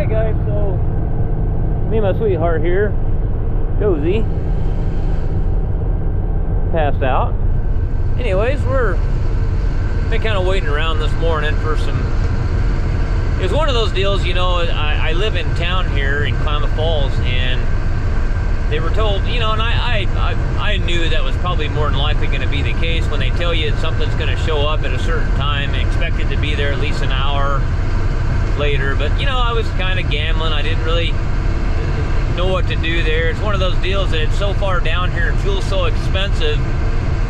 Alright guys, so me and my sweetheart here, Josie, passed out. Anyways, we're been kind of waiting around this morning for some. It was one of those deals, you know. I live in town here in Klamath Falls, and they were told, you know, and I knew that was probably more than likely going to be the case when they tell you something's going to show up at a certain time and expect it to be there at least an hour later. But you know, I was kind of gambling. I didn't really know what to do there. It's one of those deals that it's so far down here and fuel's so expensive.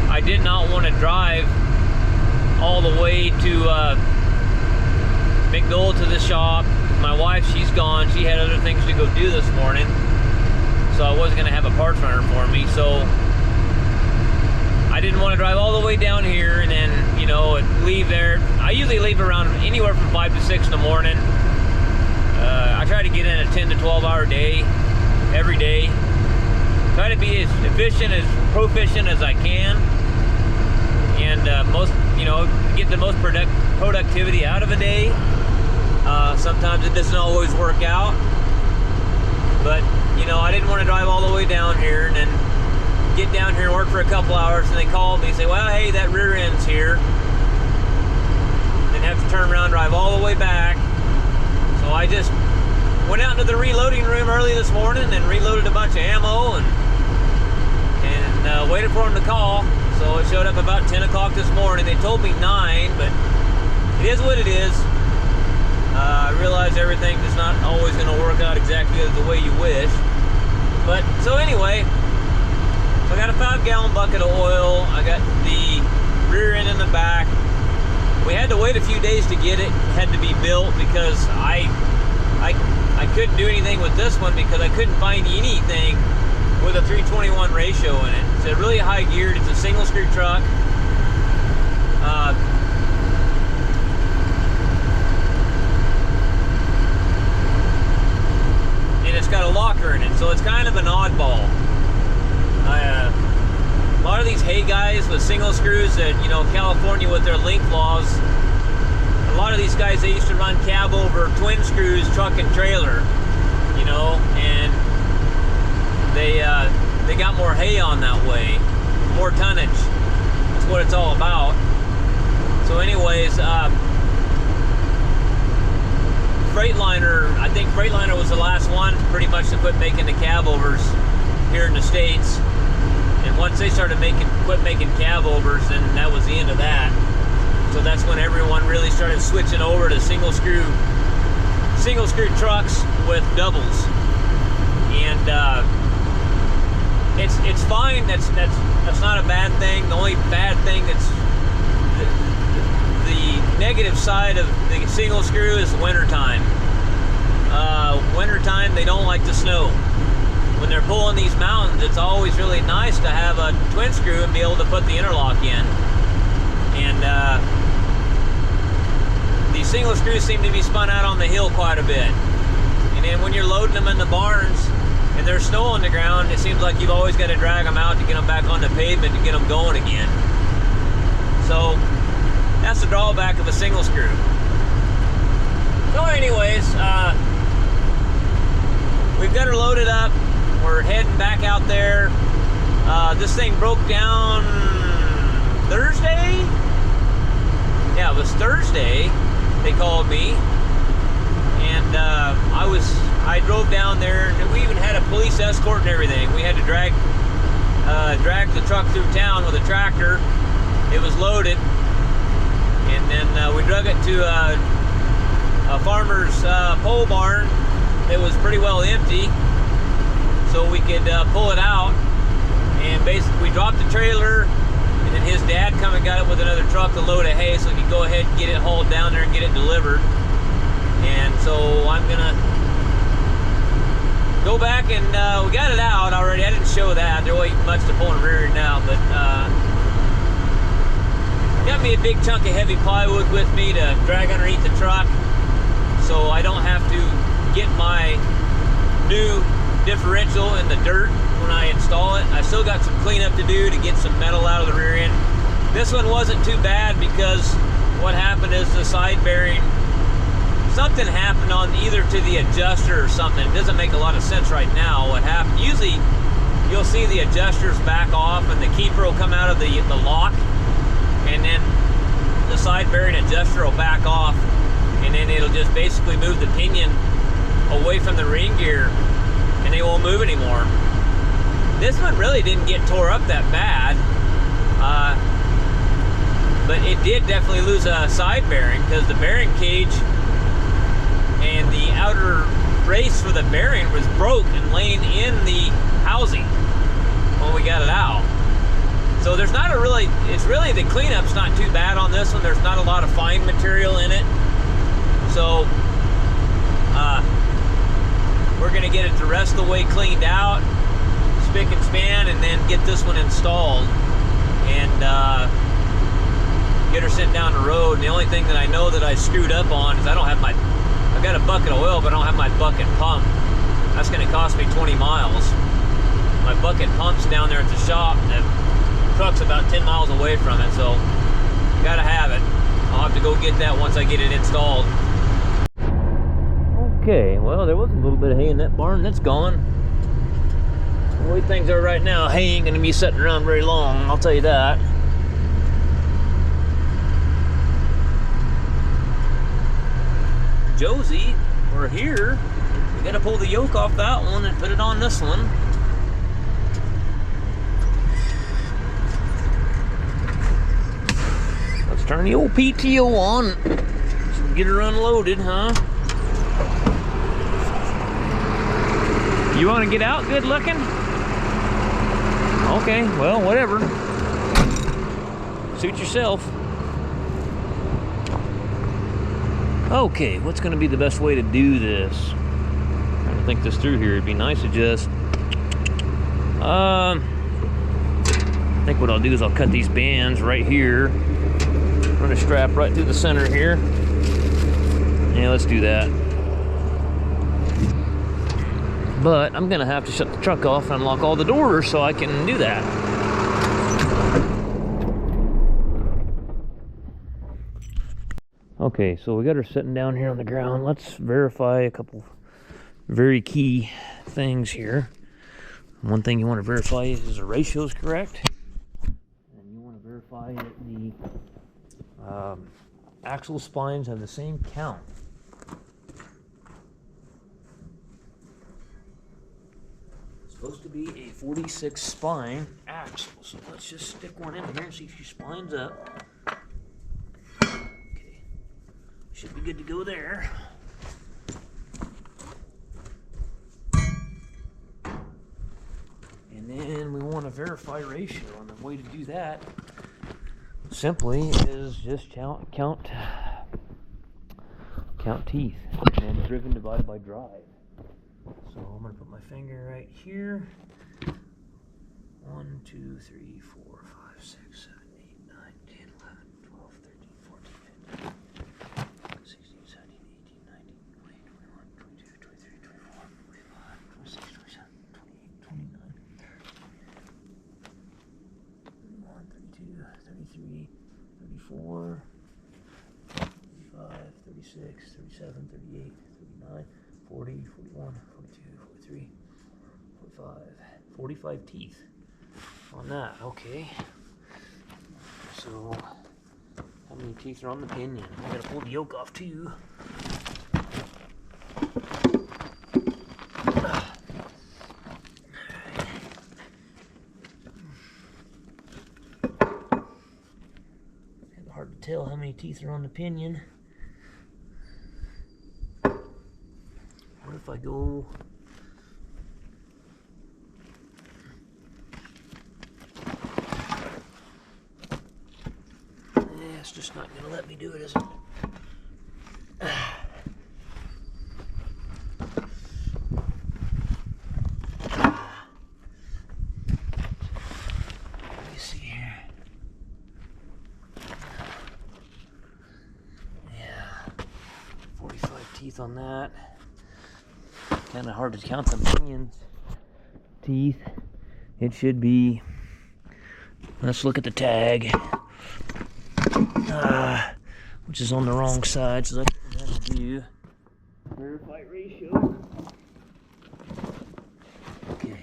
I did not want to drive all the way to McDowell to the shop. My wife, she's gone. She had other things to go do this morning, so I wasn't going to have a parts runner for me. So I didn't want to drive all the way down here and then, you know, leave there. I usually leave around anywhere from 5 to 6 in the morning. I try to get in a 10 to 12 hour day every day. Try to be as efficient, as proficient as I can, and you know, get the most productivity out of a day. Sometimes it doesn't always work out, but you know, I didn't want to drive all the way down here and then get down here and work for a couple hours, and they called me and say, well, hey, that rear end's here, then have to turn around and drive all the way back. So I just went out into the reloading room early this morning and reloaded a bunch of ammo and waited for them to call. So it showed up about 10 o'clock this morning. They told me 9, but it is what it is. I realize everything is not always going to work out exactly the way you wish. But so anyway, so I got a 5-gallon bucket of oil. I got the rear end in the back. We had to wait a few days to get it. It had to be built because I couldn't do anything with this one because I couldn't find anything with a 3:21 ratio in it. It's a really high geared. It's a single screw truck. And it's got a locker in it, so it's kind of an oddball. A lot of these hay guys with single screws that, you know, California with their link laws, a lot of these guys, they used to run cab over twin screws, truck and trailer, you know, and they got more hay on that way, more tonnage. That's what it's all about. So anyways, Freightliner, I think Freightliner was the last one pretty much to quit making the cab overs here in the States. And once they started quit making cab overs, then that was the end of that. So that's when everyone really started switching over to single screw trucks with doubles. And it's fine. That's not a bad thing. The only bad thing that's the negative side of the single screw is the wintertime. Wintertime, they don't like the snow. When they're pulling these mountains, it's always really nice to have a twin screw and be able to put the interlock in. And these single screws seem to be spun out on the hill quite a bit. And then when you're loading them in the barns and there's snow on the ground, it seems like you've always got to drag them out to get them back on the pavement to get them going again. So that's the drawback of a single screw. So anyways, we've got her loaded up. We're heading back out there. This thing broke down Thursday? Yeah, it was Thursday. They called me, and I drove down there, and we even had a police escort and everything. We had to drag the truck through town with a tractor. It was loaded, and then we drug it to a farmer's pole barn that was pretty well empty, so we could pull it out. And basically we dropped the trailer, and then his dad come and got it with another truck to load of hay so he could go ahead and get it hauled down there and get it delivered. And so I'm gonna go back and we got it out already. I didn't show that. There wasn't much to pull and rear it now, but got me a big chunk of heavy plywood with me to drag underneath the truck, so I don't have to get my new differential in the dirt when I install it. I still got some cleanup to do to get some metal out of the rear end. This one wasn't too bad because what happened is the side bearing something happened on either to the adjuster or something. It doesn't make a lot of sense right now what happened. Usually you'll see the adjusters back off and the keeper will come out of the lock, and then the side bearing adjuster will back off, and then it'll just basically move the pinion away from the ring gear and they won't move anymore. This one really didn't get tore up that bad, but it did definitely lose a side bearing because the bearing cage and the outer brace for the bearing was broke and laying in the housing when we got it out. So there's not a really, it's really, the cleanup's not too bad on this one. There's not a lot of fine material in it. So we're gonna get it the rest of the way cleaned out, spick and span, and then get this one installed and get her sent down the road. And the only thing that I know that I screwed up on is I don't have my, I've got a bucket of oil, but I don't have my bucket pump. That's gonna cost me 20 miles. My bucket pump's down there at the shop. The truck's about 10 miles away from it, so gotta have it. I'll have to go get that once I get it installed. Okay, well, there was a little bit of hay in that barn. That's gone. The way things are right now, hay ain't gonna be sitting around very long, I'll tell you that. Josie, we're here. We gotta pull the yoke off that one and put it on this one. Let's turn the old PTO on so we get her unloaded, huh? You want to get out good looking? Okay, well, whatever. Suit yourself. Okay, what's going to be the best way to do this? I'm trying to think this through here. It'd be nice to just... I think what I'll do is I'll cut these bands right here. Run a strap right through the center here. Yeah, let's do that. But I'm gonna have to shut the truck off and unlock all the doors so I can do that. Okay, so we got her sitting down here on the ground. Let's verify a couple very key things here. One thing you want to verify is the ratio is correct. And you want to verify that the axle spines have the same count. Supposed to be a 46 spine axle, so let's just stick one in here and see if she spines up. Okay, should be good to go there. And then we want to verify ratio, and the way to do that simply is just count teeth and driven divided by drive. So I'm going to put my finger right here. 1, 2, 3, 4, 5, 6, 7, 8, 9, 10, 11, 12, 13, 14, 15, 16, 17, 18, 19, 20, 21, 22, 23, 24, 25, 26, 27, 28, 29, 31, 32, 33, 34, 35, 36, 37, 38, 39, 40, 41, 42, 43, 45, 45 teeth on that. Okay. So, how many teeth are on the pinion? I gotta pull the yoke off too. It's hard to tell how many teeth are on the pinion. What if I go... Yeah, it's just not going to let me do it, is it? Let me see here. Yeah, 45 teeth on that. Kind of hard to count the pinions teeth. It should be, let's look at the tag, which is on the wrong side, so that's what we're going to do. verify ratio. Okay,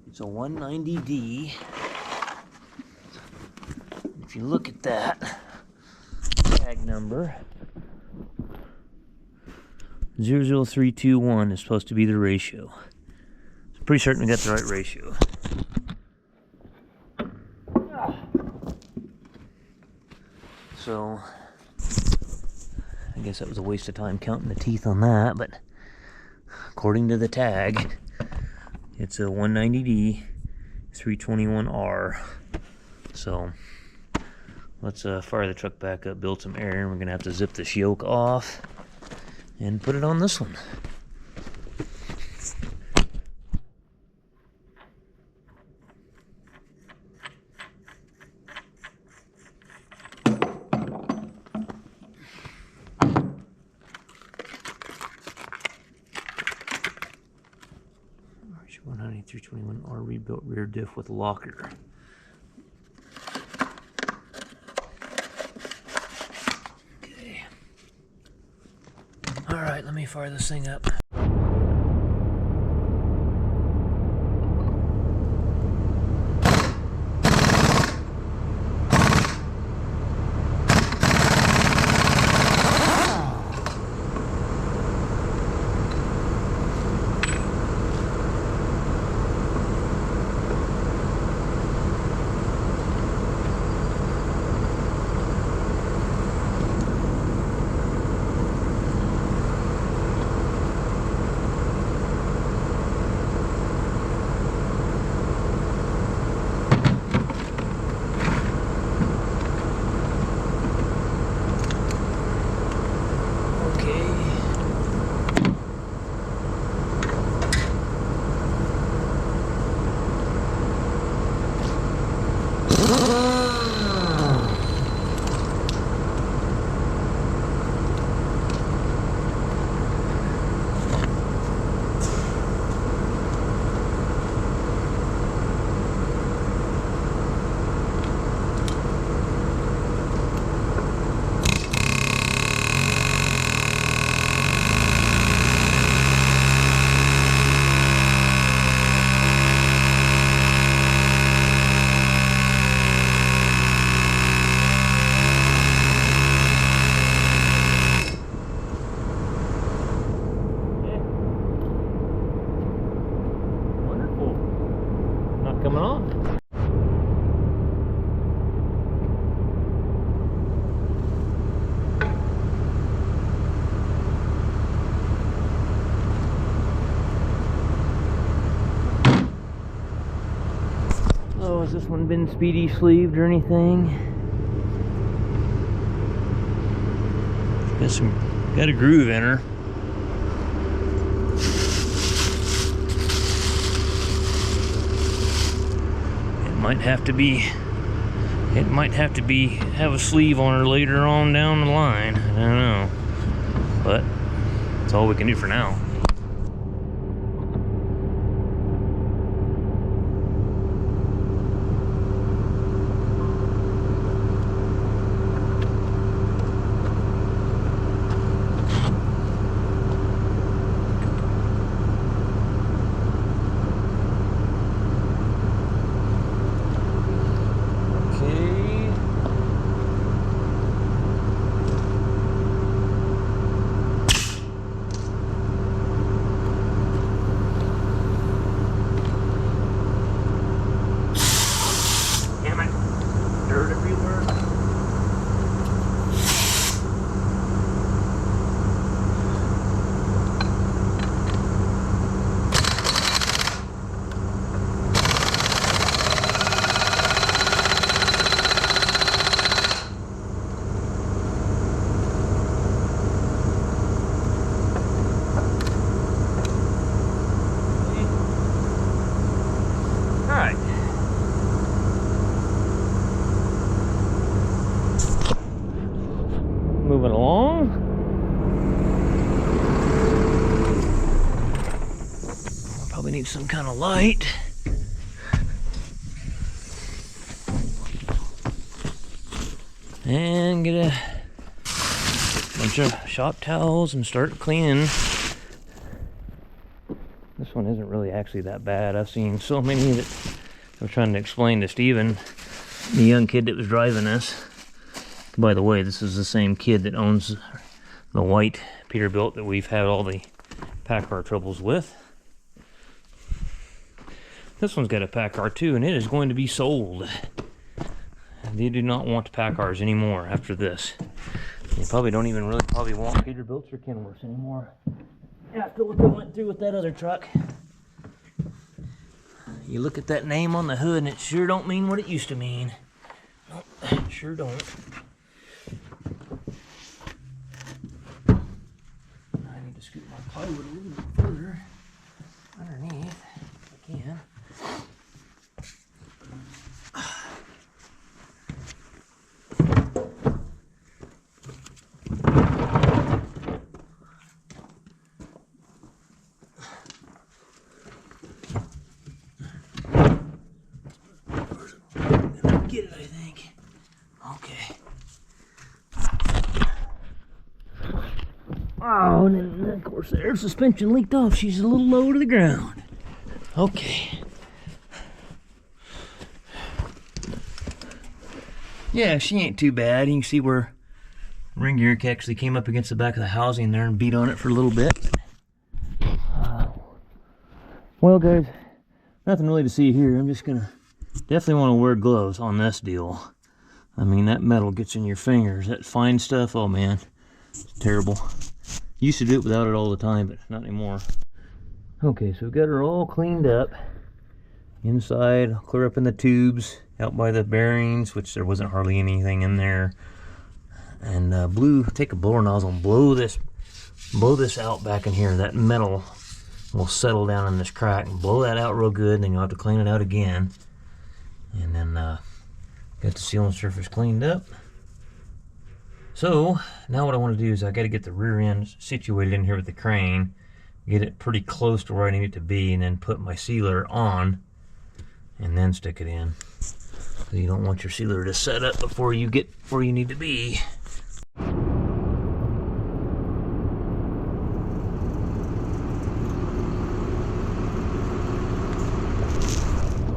it's a 190D. If you look at that tag number, 00321 is supposed to be the ratio. I'm pretty certain we got the right ratio. So, I guess that was a waste of time counting the teeth on that, but according to the tag, it's a 190D 321R. So, let's fire the truck back up, build some air, and we're going to have to zip this yoke off and put it on this one. RH 190-321R rebuilt rear diff with locker. Okay. All right, let me fire this thing up. Coming on. Oh, has this one been speedy sleeved or anything? Got a groove in her. Might have to have a sleeve on her later on down the line. I don't know, but that's all we can do for now. Moving along. Probably need some kind of light. And get a bunch of shop towels and start cleaning one isn't really actually that bad. I've seen so many that I was trying to explain to Steven, the young kid that was driving this. By the way, this is the same kid that owns the white Peterbilt that we've had all the Packard troubles with. This one's got a Packard too, and it is going to be sold. They do not want Packards anymore after this. They probably don't even really want Peterbilts or Kenworths anymore after what they went through with that other truck. You look at that name on the hood and it sure don't mean what it used to mean. Nope, it sure don't. I need to scoot my plywood a little bit further underneath if I can. Get it, I think. Okay. Oh, and then of course the air suspension leaked off. She's a little low to the ground. Okay. Yeah, she ain't too bad. You can see where ring gear actually came up against the back of the housing there and beat on it for a little bit. Well, guys, nothing really to see here. I'm just gonna definitely want to wear gloves on this deal. I mean, that metal gets in your fingers. That fine stuff, oh man, it's terrible. Used to do it without it all the time, but not anymore. Okay, so we've got her all cleaned up. Inside, I'll clear up in the tubes, out by the bearings, which there wasn't hardly anything in there. And take a blower nozzle and blow this out back in here. That metal will settle down in this crack and blow that out real good, and then you'll have to clean it out again. And then got the sealant surface cleaned up. So now what I want to do is I got to get the rear end situated in here with the crane, get it pretty close to where I need it to be, and then put my sealer on and then stick it in. So you don't want your sealer to set up before you get where you need to be.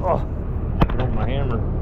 Oh, I broke my hammer.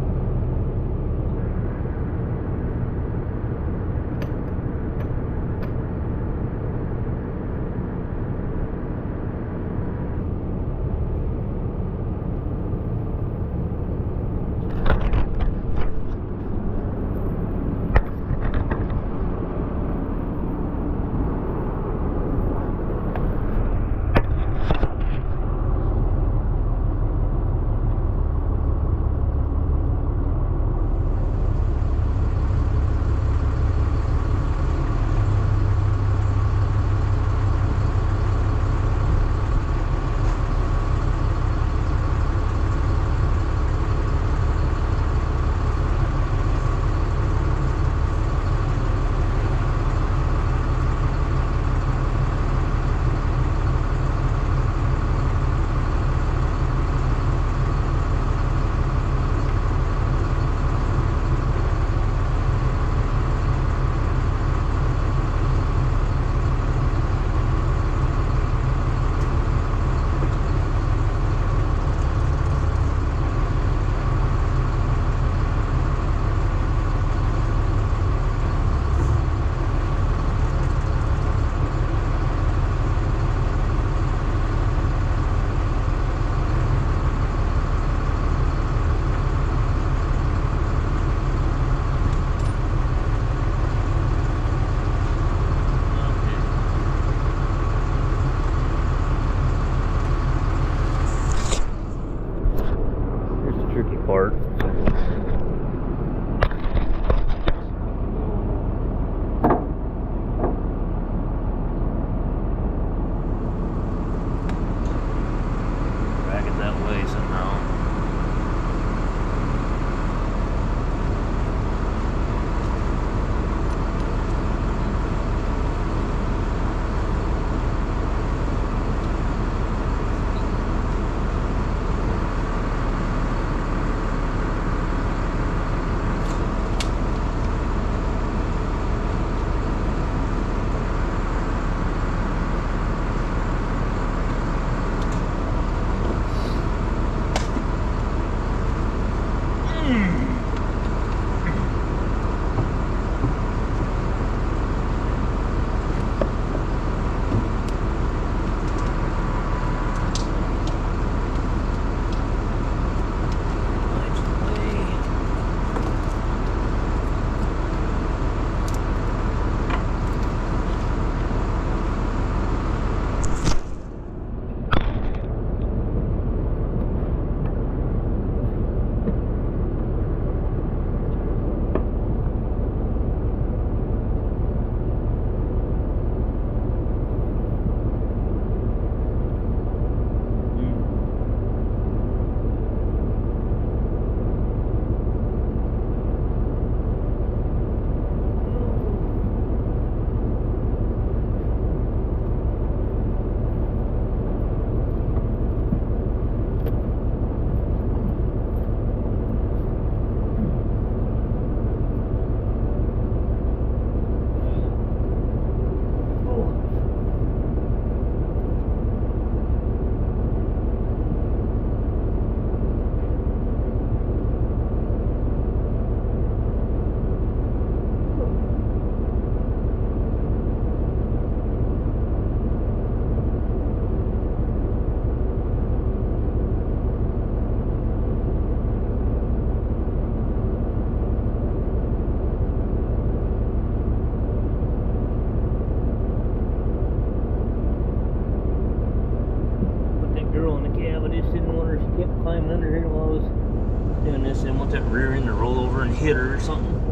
I just didn't want her to keep climbing under here while I was doing this. I didn't want that rear end to roll over and hit her or something.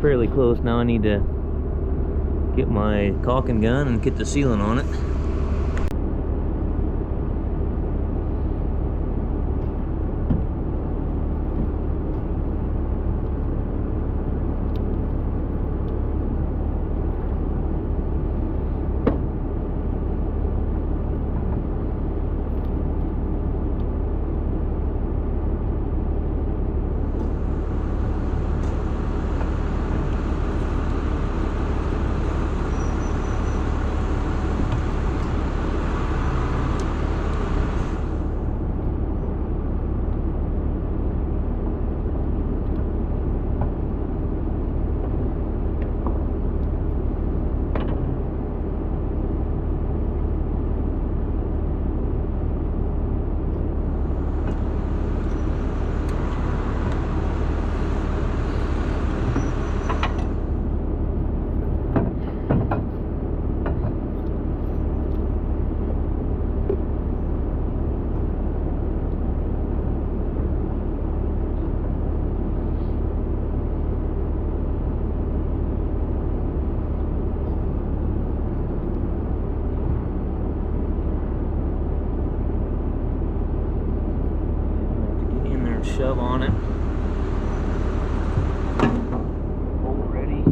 Fairly close now. I need to get my caulking gun and get the sealant on it. Shove on it. Bolt ready.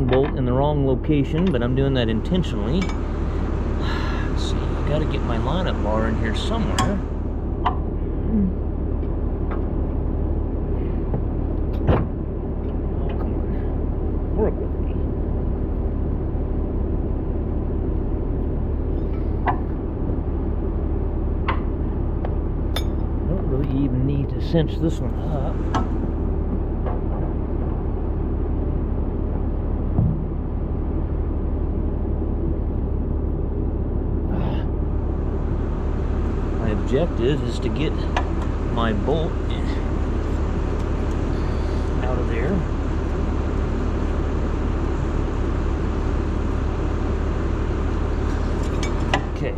Bolt in the wrong location, but I'm doing that intentionally. Let's see, I gotta get my lineup bar in here somewhere. even need to cinch this one up. My objective is to get my bolt out of there. Okay.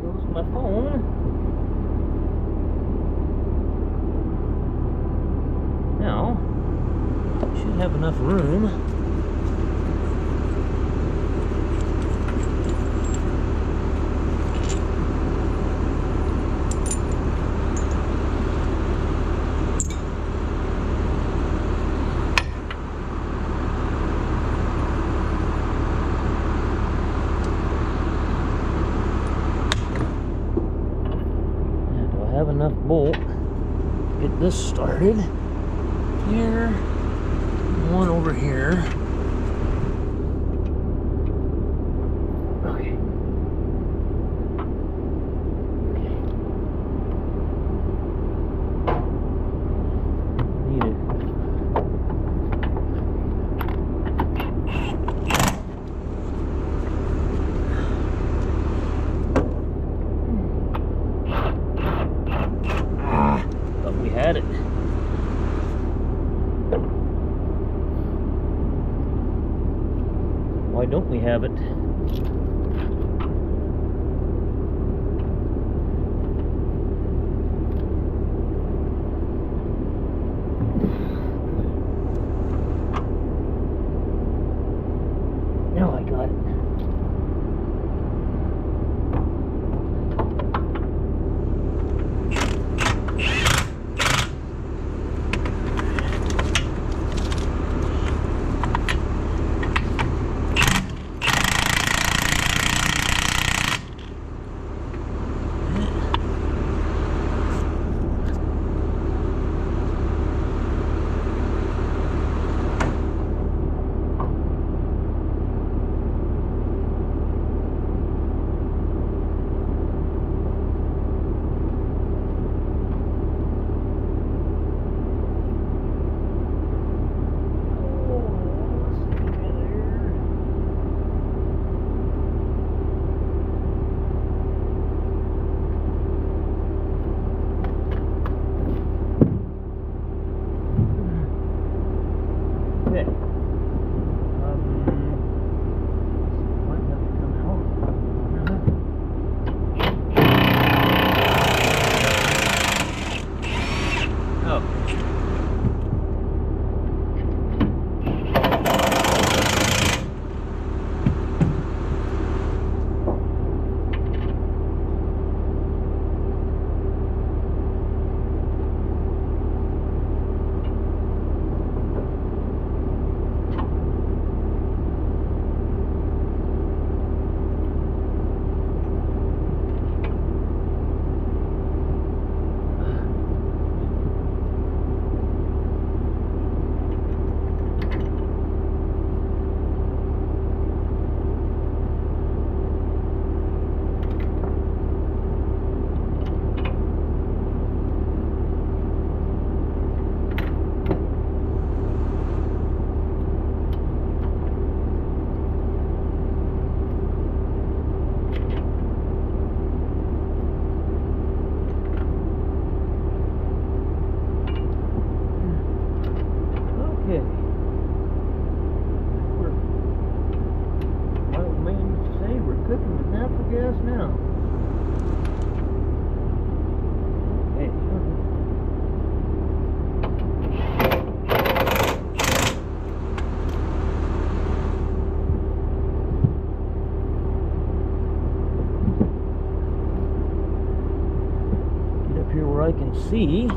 Goes my phone. Now, should have enough room. Have enough bolt to get this started here, one over here. Okay. Need it. Had it. Why don't we have it? Now I got it. I can see.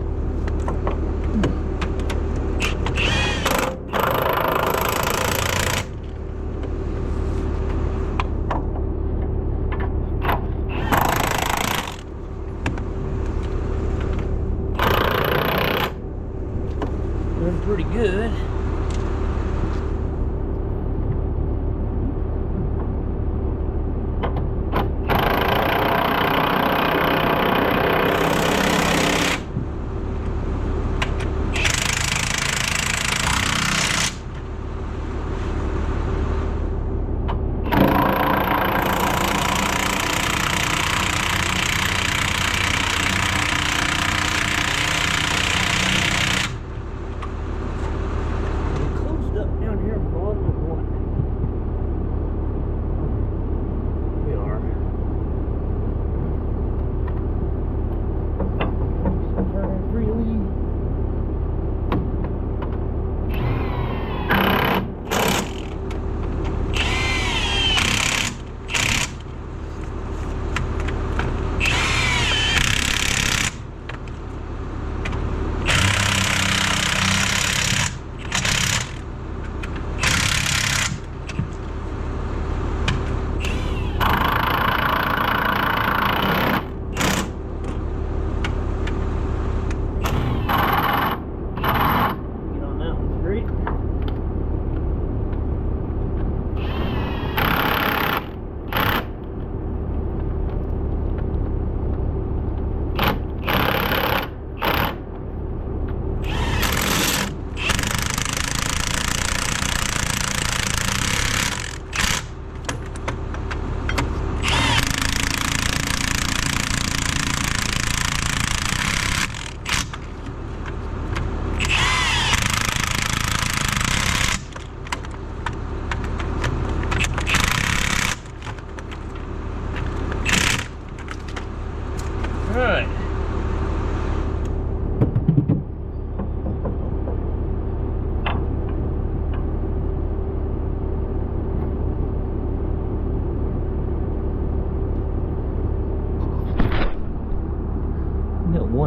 Doing pretty good.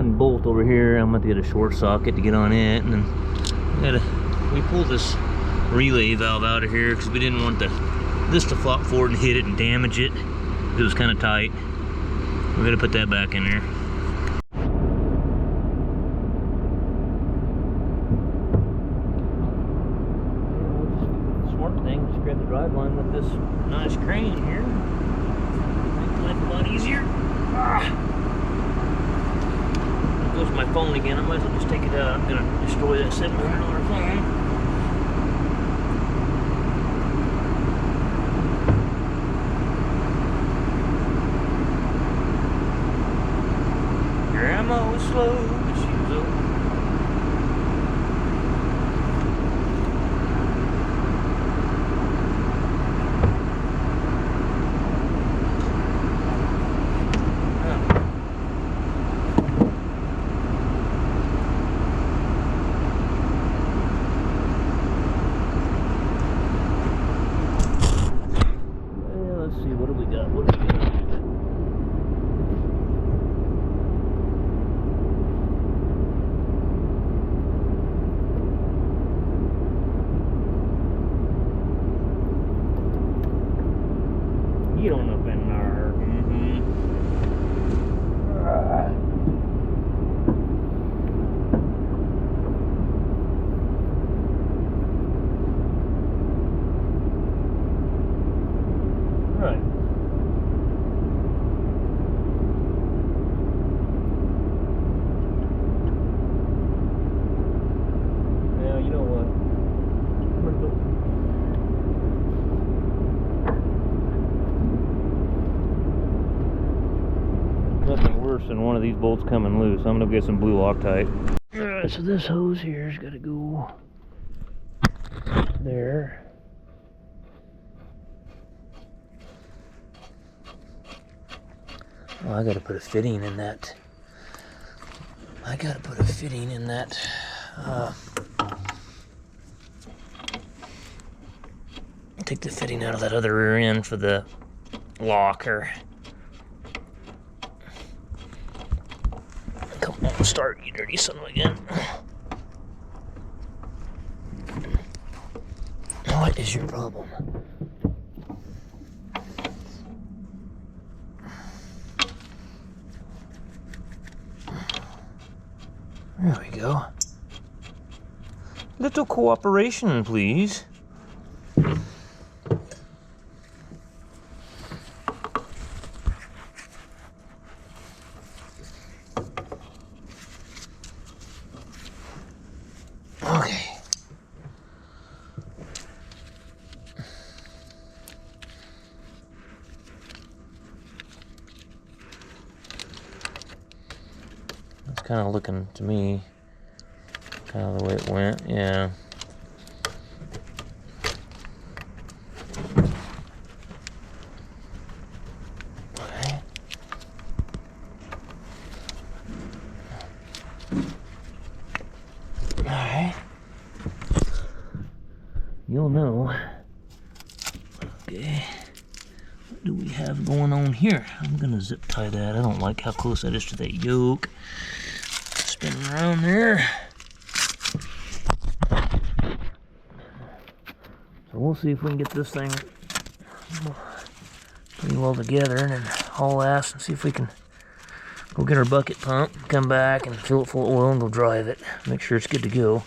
one bolt over here. I'm gonna get a short socket to get on it, and then we pulled this relay valve out of here because we didn't want this to flop forward and hit it and damage it. It was kind of tight. We're gonna put that back in there. Smart thing, just grab the drive line with this nice crane here. Make life a lot easier. There goes my phone again. I might as well just take it out. I'm gonna destroy that $700 phone. Grandma was slow, but she was old. Let's see, what do we got? What do we got? You don't know if in there. Right. Well, you know what? Nothing worse than one of these bolts coming loose. I'm gonna get some blue Loctite. Alright, so this hose here's gotta go there. Oh, I gotta put a fitting in that. Take the fitting out of that other rear end for the locker. Come on, start, you dirty son of a gun. What is your problem? There we go. Little cooperation, please. Okay. It's kind of looking to me kind of the way it went, yeah. Okay. Alright. You'll know. Okay. What do we have going on here? I'm gonna zip tie that. I don't like how close that is to that yoke. Spinning around there. So we'll see if we can get this thing pretty well together and then haul ass and see if we can go get our bucket pump, come back and fill it full of oil and go drive it. Make sure it's good to go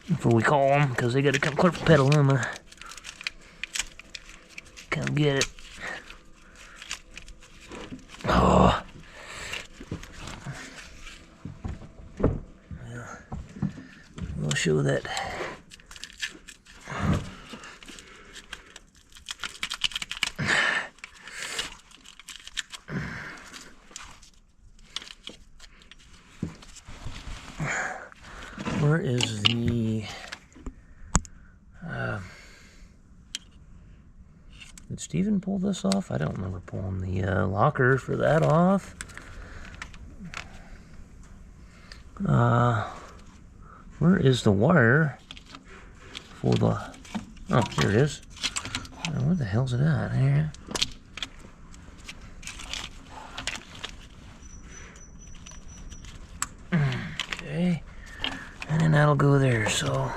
before we call them, because they got to come clear from Petaluma. Come get it. Oh. Yeah. We'll show that. Where is the did Steven pull this off? I don't remember pulling the locker for that off. Where is the wire for the, oh, here it is. Where the hell's it at here? Okay, and then that'll go there, so.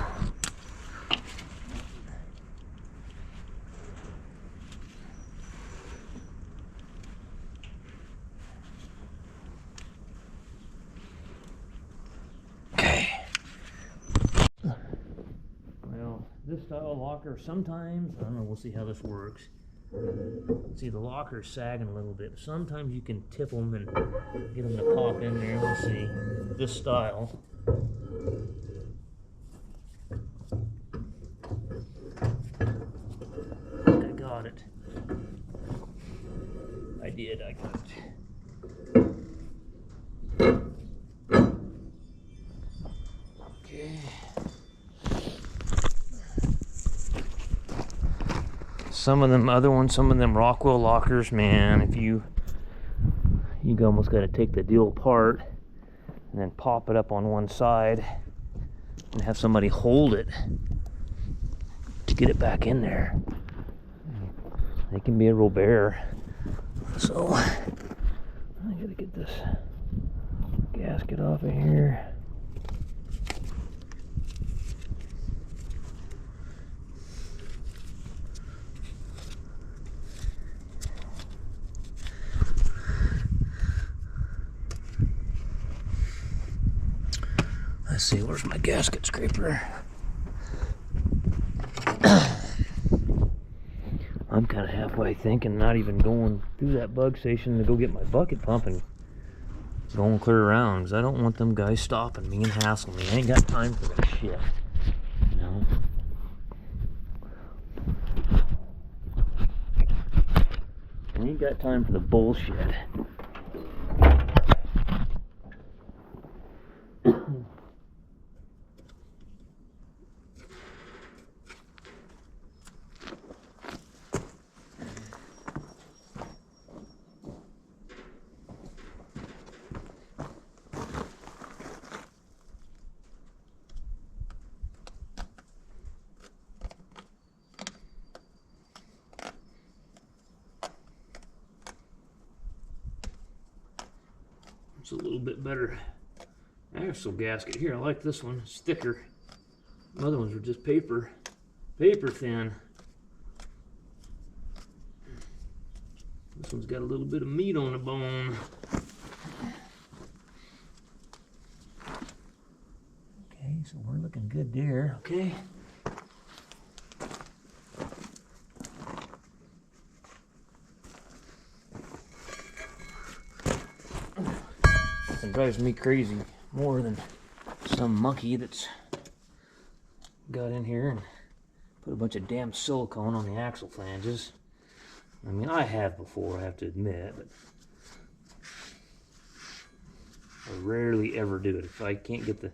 Okay. Well, this style locker, sometimes, I don't know, we'll see how this works. See, the locker's sagging a little bit. Sometimes you can tip them and get them to pop in there. We'll see. This style. I think I got it. I did, I got it. Okay. Some of them other ones, some of them Rockwell lockers, man, if you almost got to take the deal apart and then pop it up on one side and have somebody hold it to get it back in there. They can be a real bear. So I gotta get this gasket off of here. Let's see, where's my gasket scraper? I'm kind of halfway thinking not even going through that bug station to go get my bucket pump and going clear around, because I don't want them guys stopping me and hassling me. I ain't got time for that shit, you know? I ain't got time for the bullshit. It's a little bit better axle gasket here. I like this one. It's thicker. The other ones were just paper thin. This one's got a little bit of meat on the bone. Okay, so we're looking good there. Okay. It drives me crazy more than some monkey that's got in here and put a bunch of damn silicone on the axle flanges. I mean, I have before, I have to admit, but I rarely ever do it. If I can't get if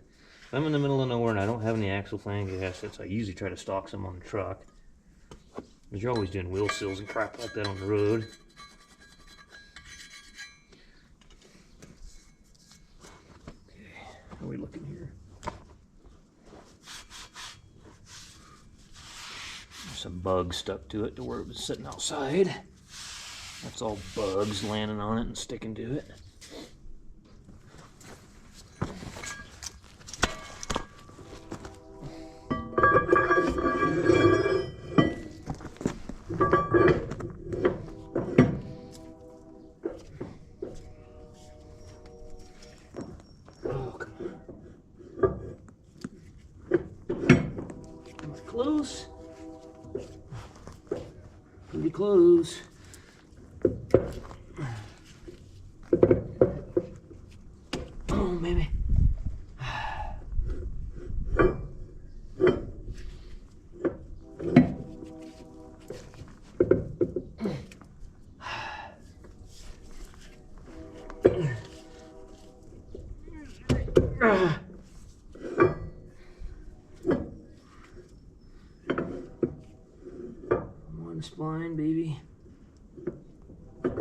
I'm in the middle of nowhere and I don't have any axle flange gaskets, I usually try to stock some on the truck. Because you're always doing wheel seals and crap like that on the road. How are we looking here? There's some bugs stuck to it to where it was sitting outside. That's all bugs landing on it and sticking to it. Close. Pretty close. Oh, baby. Spline, baby. Might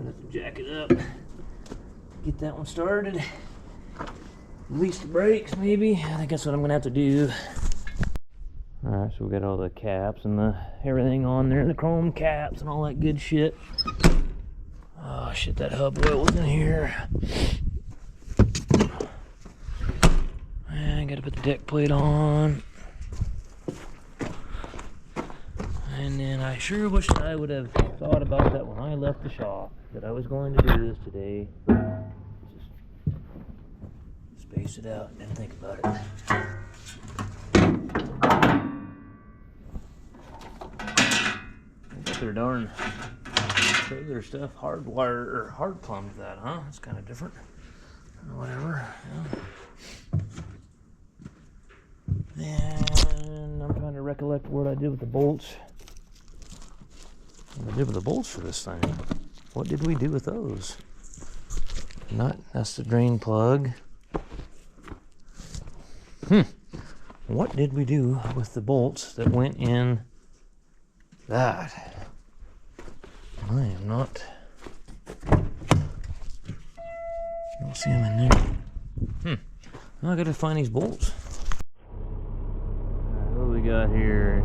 have to jack it up. Get that one started. Release the brakes, maybe. I think that's what I'm gonna have to do. Alright, so we got all the caps and everything on there, the chrome caps and all that good shit. Oh shit, that hub oil was in here. I gotta put the deck plate on. And then I sure wish I would have thought about that when I left the shop, that I was going to do this today. Just space it out and then think about it. Got their darn trailer stuff hardwire or hard plumbed that, huh? That's kind of different. Whatever. Yeah. And I'm trying to recollect what I did with the bolts. What I did with the bolts for this thing. What did we do with those? That's the drain plug. What did we do with the bolts that went in that? I am not. Don't see them in there. Now I gotta find these bolts. What do we got here?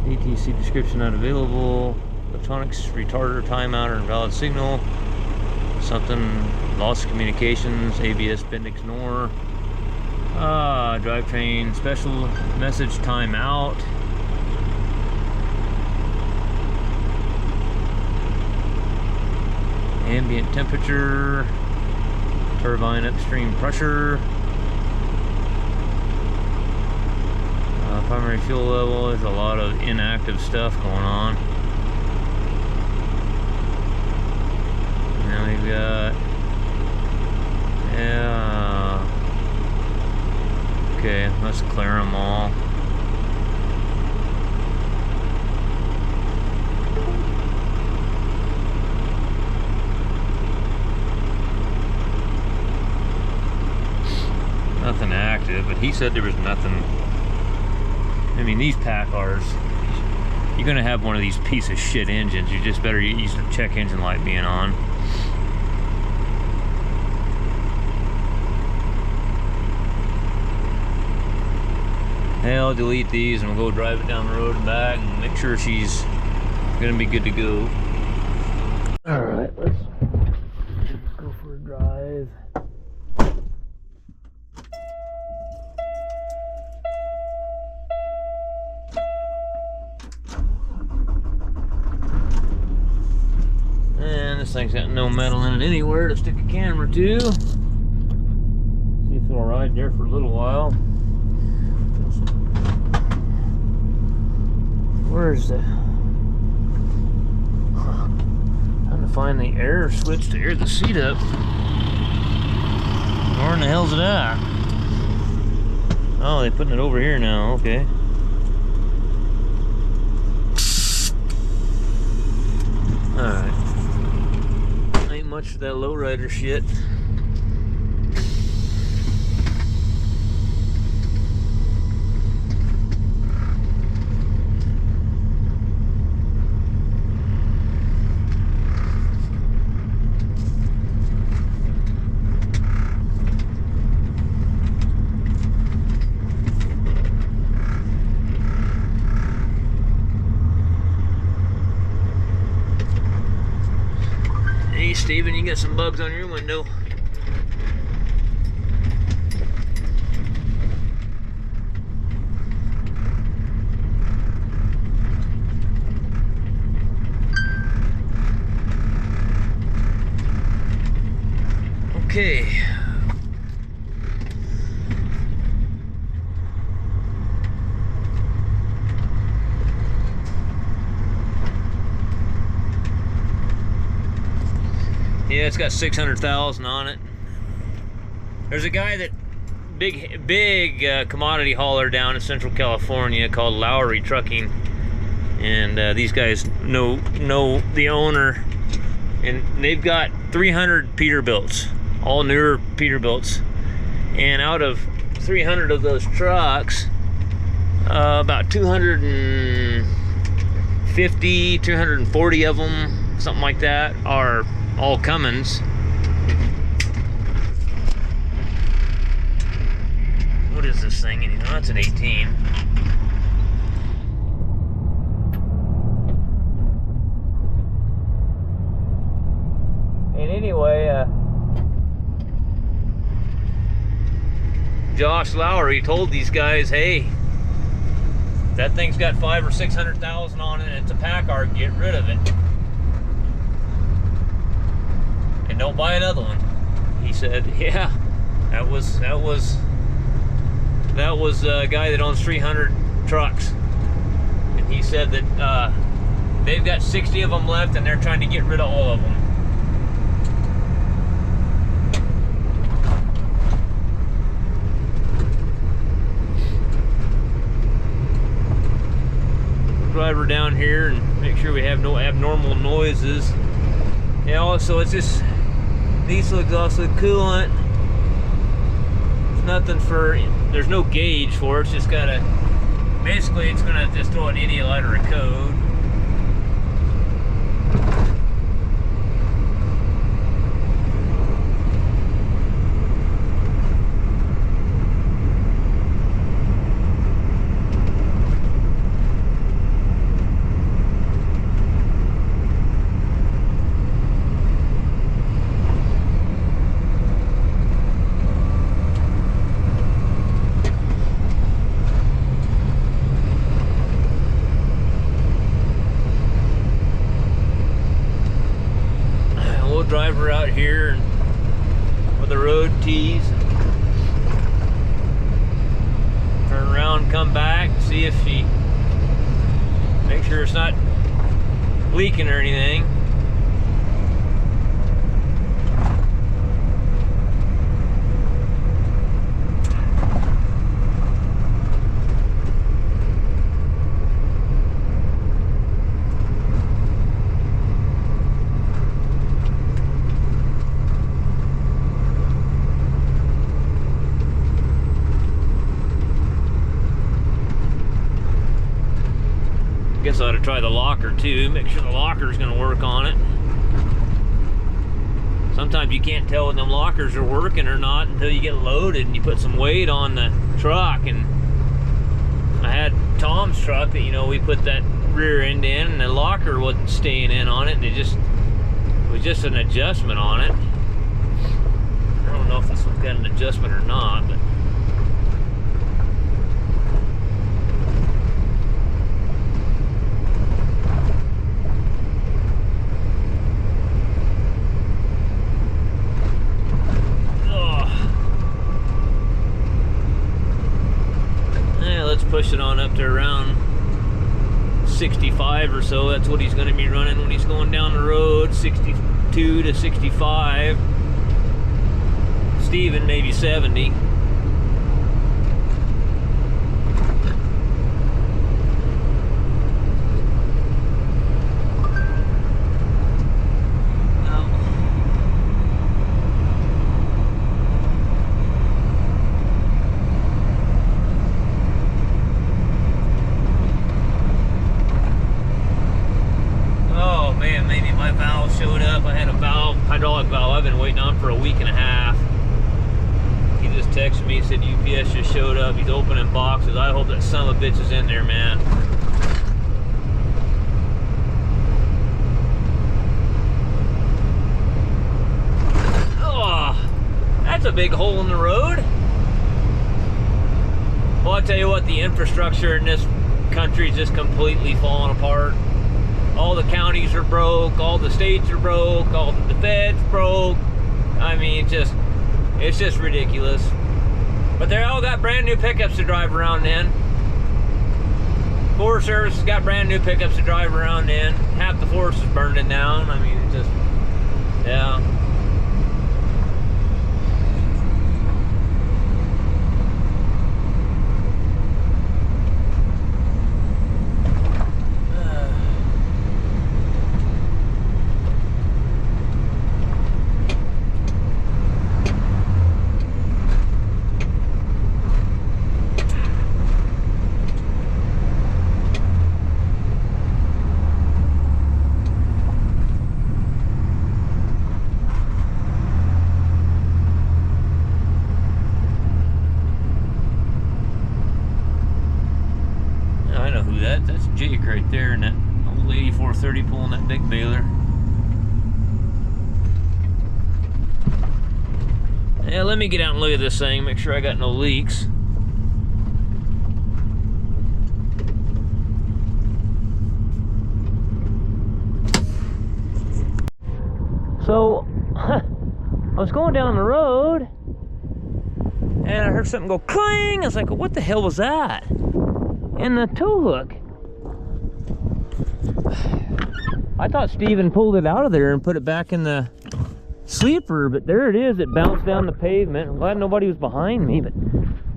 ATC description not available. Electronics retarder timeout or invalid signal. Something lost communications. ABS bend ignore. Drivetrain special message timeout. Ambient temperature. Turbine upstream pressure. Primary fuel level. There's a lot of inactive stuff going on. Now we've got, okay, let's clear them all. Nothing active, but he said there was nothing. I mean, these Packards, you're gonna have one of these piece of shit engines. You just better use the check engine light being on. I'll delete these and we'll go drive it down the road and back and make sure she's gonna be good to go. All right, let's go for a drive. And this thing's got no metal in it anywhere to stick a camera to. See if it'll ride there for a little while. Where's the... Trying to find the air switch to air the seat up. Where in the hell's it at? Oh, they're putting it over here now, okay. Alright. Ain't much for that lowrider shit. Steven, you got some bugs on your window. Okay. Yeah, it's got 600,000 on it. There's a guy that big commodity hauler down in Central California called Lowry Trucking, and these guys know the owner, and they've got 300 Peterbilts, all newer Peterbilts, and out of 300 of those trucks, about 250, 240 of them, something like that, are all Cummins. What is this thing anyhow? That's an 18. Josh Lowry told these guys, hey, that thing's got 500,000 or 600,000 on it and it's a Packard, get rid of it. And don't buy another one. He said, yeah, that was a guy that owns 300 trucks. And he said that they've got 60 of them left and they're trying to get rid of all of them. Driver down here and make sure we have no abnormal noises. Yeah, also it's just diesel exhaust coolant. It's nothing for, there's no gauge for it. It's just gotta, basically it's gonna just throw an idiot letter of code. Driver out here and with the road tees, turn around, come back, see if she, make sure it's not leaking or anything. Guess I ought to try the locker too, make sure the locker is going to work on it. Sometimes you can't tell when them lockers are working or not until you get loaded and you put some weight on the truck. And I had Tom's truck that, you know, we put that rear end in and the locker wasn't staying in on it, and it was just an adjustment on it. I don't know if this one's got an adjustment or not, but push it on up to around 65 or so. That's what he's going to be running when he's going down the road, 62 to 65. Steven maybe 70. Hydraulic valve I've been waiting on for a week and a half. He just texted me, said UPS just showed up, he's opening boxes. I hope that son of a bitch is in there, man. Oh, that's a big hole in the road. Well, I'll tell you what, the infrastructure in this country is just completely falling apart. All the counties are broke, all the states are broke, all the feds broke. I mean, it's just ridiculous. But they all got brand new pickups to drive around in. Forest Service has got brand new pickups to drive around in. Half the forest is burning down. I mean, it's just, yeah. That's Jake right there, and that old 8430 pulling that big baler. Yeah, let me get out and look at this thing, make sure I got no leaks. So, I was going down the road and I heard something go clang. I was like, what the hell was that? And the tow hook. I thought Steven pulled it out of there and put it back in the sleeper, but there it is. It bounced down the pavement. I'm glad nobody was behind me, but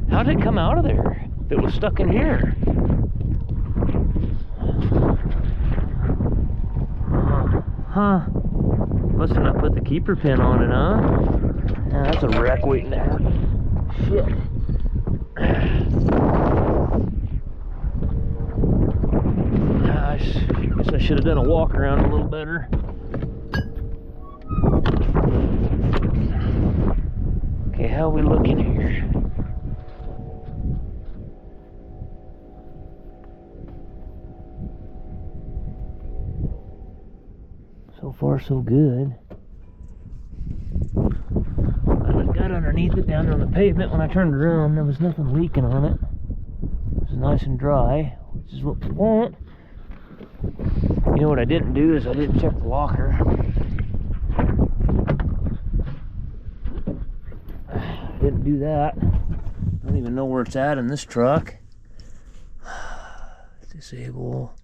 how did it come out of there if it was stuck in here? Huh. Must have not put the keeper pin on it, huh? Yeah, that's a wreck waiting to happen. Shit. Gosh, guess I should have done a walk around a little better. Okay, how are we looking here? So far, so good. I got underneath it down there on the pavement. When I turned around, there was nothing leaking on it. It was nice and dry, which is what we want. You know what I didn't do is I didn't check the locker. Didn't do that. I don't even know where it's at in this truck. Disable.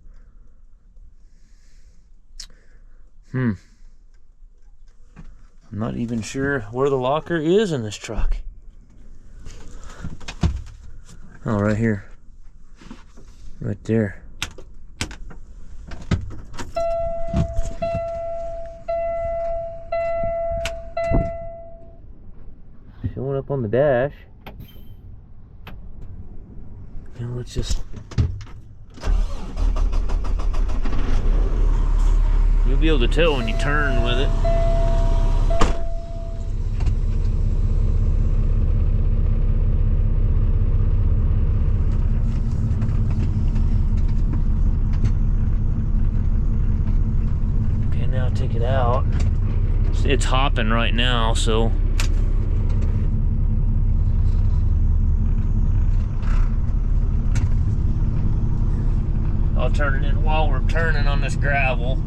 I'm not even sure where the locker is in this truck. Oh, right here. Right there. Showing up on the dash. Now let's just... You'll be able to tell when you turn with it. Okay, now take it out. It's hopping right now, so... I'll turn it in while we're turning on this gravel.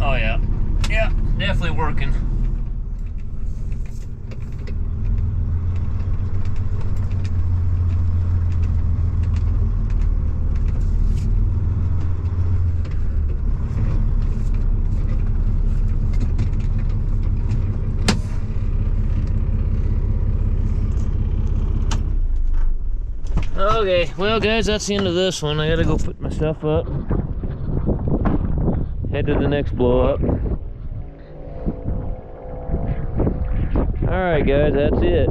Oh yeah, yeah, definitely working. Okay, well guys, that's the end of this one. I gotta go put my stuff up. Head to the next blow up. Alright guys, that's it.